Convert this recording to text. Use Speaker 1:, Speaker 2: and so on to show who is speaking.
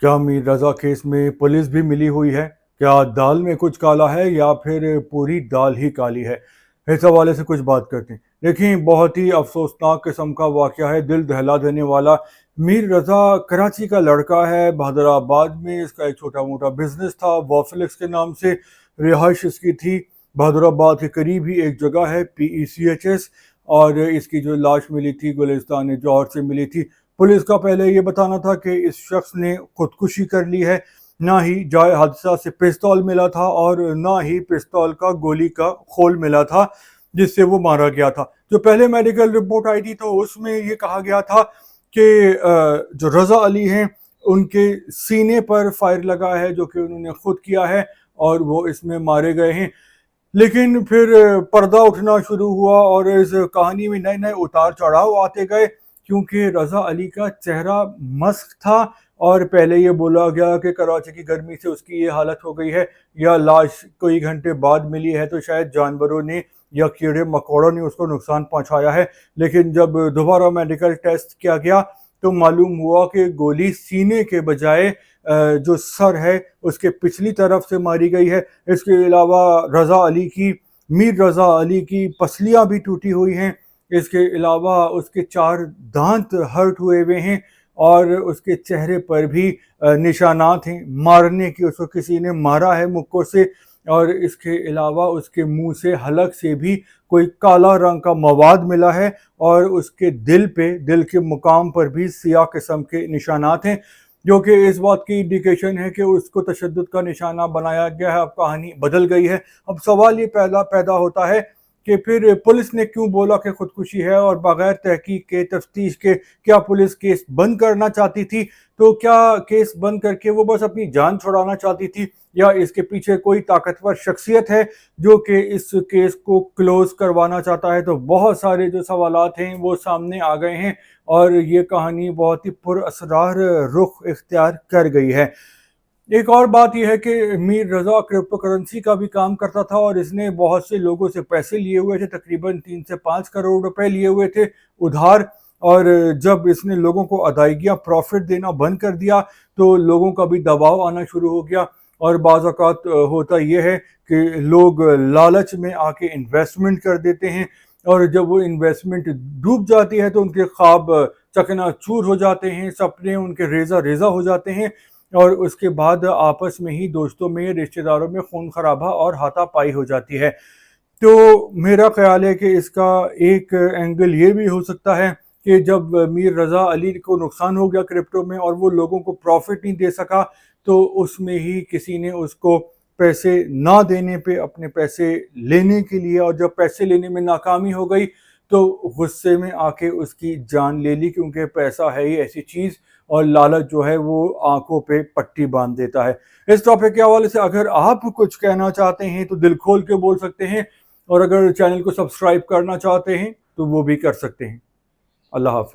Speaker 1: क्या मीर रजा केस में पुलिस भी मिली हुई है? क्या दाल में कुछ काला है या फिर पूरी दाल ही काली है? इस हवाले से कुछ बात करते हैं। देखिए, बहुत ही अफसोसनाक किस्म का वाक़या है, दिल दहला देने वाला। मीर रजा कराची का लड़का है, बहादुराबाद में इसका एक छोटा मोटा बिजनेस था, वॉफिलिक्स के नाम से रिहाइश इसकी थी। बहादुराबाद के करीब ही एक जगह है PECHS, और इसकी जो लाश मिली थी गुलिस्तान जौहर से मिली थी। पुलिस का पहले ये बताना था कि इस शख्स ने खुदकुशी कर ली है। ना ही जाए हादसा से पिस्तौल मिला था और ना ही पिस्तौल का गोली का खोल मिला था जिससे वो मारा गया था। जो पहले मेडिकल रिपोर्ट आई थी तो उसमें ये कहा गया था कि जो रजा अली हैं उनके सीने पर फायर लगा है, जो कि उन्होंने खुद किया है और वो इसमें मारे गए हैं। लेकिन फिर पर्दा उठना शुरू हुआ और इस कहानी में नए नए उतार चढ़ाव आते गए, क्योंकि रजा अली का चेहरा मस्क था और पहले ये बोला गया कि कराची की गर्मी से उसकी ये हालत हो गई है, या लाश कई घंटे बाद मिली है तो शायद जानवरों ने या कीड़े मकोड़ों ने उसको नुकसान पहुंचाया है। लेकिन जब दोबारा मेडिकल टेस्ट किया गया तो मालूम हुआ कि गोली सीने के बजाय जो सर है उसके पिछली तरफ से मारी गई है। इसके अलावा मीर रजा अली की पसलियां भी टूटी हुई हैं। इसके अलावा उसके 4 दांत हर्ट हुए हुए हैं और उसके चेहरे पर भी निशानात हैं मारने की, उसको किसी ने मारा है मुक्कों से। और इसके अलावा उसके मुंह से हलक से भी कोई काला रंग का मवाद मिला है और उसके दिल के मुकाम पर भी सियाह किस्म के निशानात हैं, जो कि इस बात की इंडिकेशन है कि उसको तशद्दुद का निशाना बनाया गया है। अब कहानी बदल गई है। अब सवाल ये पैदा होता है कि फिर पुलिस ने क्यों बोला कि खुदकुशी है, और बगैर तहकीक के, तफ्तीश के, क्या पुलिस केस बंद करना चाहती थी? तो क्या केस बंद करके वो बस अपनी जान छुड़ाना चाहती थी, या इसके पीछे कोई ताकतवर शख्सियत है जो कि इस केस को क्लोज करवाना चाहता है? तो बहुत सारे जो सवालात हैं वो सामने आ गए हैं और ये कहानी बहुत ही पुरअसरार रुख इख्तियार कर गई है। एक और बात यह है कि मीर रजा क्रिप्टो करेंसी का भी काम करता था और इसने बहुत से लोगों से पैसे लिए हुए थे, तकरीबन 3 से 5 करोड़ रुपए लिए हुए थे उधार। और जब इसने लोगों को अदायगियाँ प्रॉफिट देना बंद कर दिया तो लोगों का भी दबाव आना शुरू हो गया। और बाज़ औक़ात होता यह है कि लोग लालच में आके इन्वेस्टमेंट कर देते हैं और जब वो इन्वेस्टमेंट डूब जाती है तो उनके ख्वाब चकनाचूर हो जाते हैं, सपने उनके रेजा रेजा हो जाते हैं और उसके बाद आपस में ही दोस्तों में, रिश्तेदारों में खून खराबा और हाथापाई हो जाती है। तो मेरा ख्याल है कि इसका एक एंगल ये भी हो सकता है कि जब मीर रजा अली को नुकसान हो गया क्रिप्टो में और वो लोगों को प्रॉफिट नहीं दे सका, तो उसमें ही किसी ने उसको पैसे ना देने पे अपने पैसे लेने के लिए, और जब पैसे लेने में नाकामी हो गई तो गुस्से में आके उसकी जान ले ली, क्योंकि पैसा है ही ऐसी चीज़ और लालच जो है वो आंखों पे पट्टी बांध देता है। इस टॉपिक के हवाले से अगर आप कुछ कहना चाहते हैं तो दिल खोल के बोल सकते हैं, और अगर चैनल को सब्सक्राइब करना चाहते हैं तो वो भी कर सकते हैं। अल्लाह हाफिज़।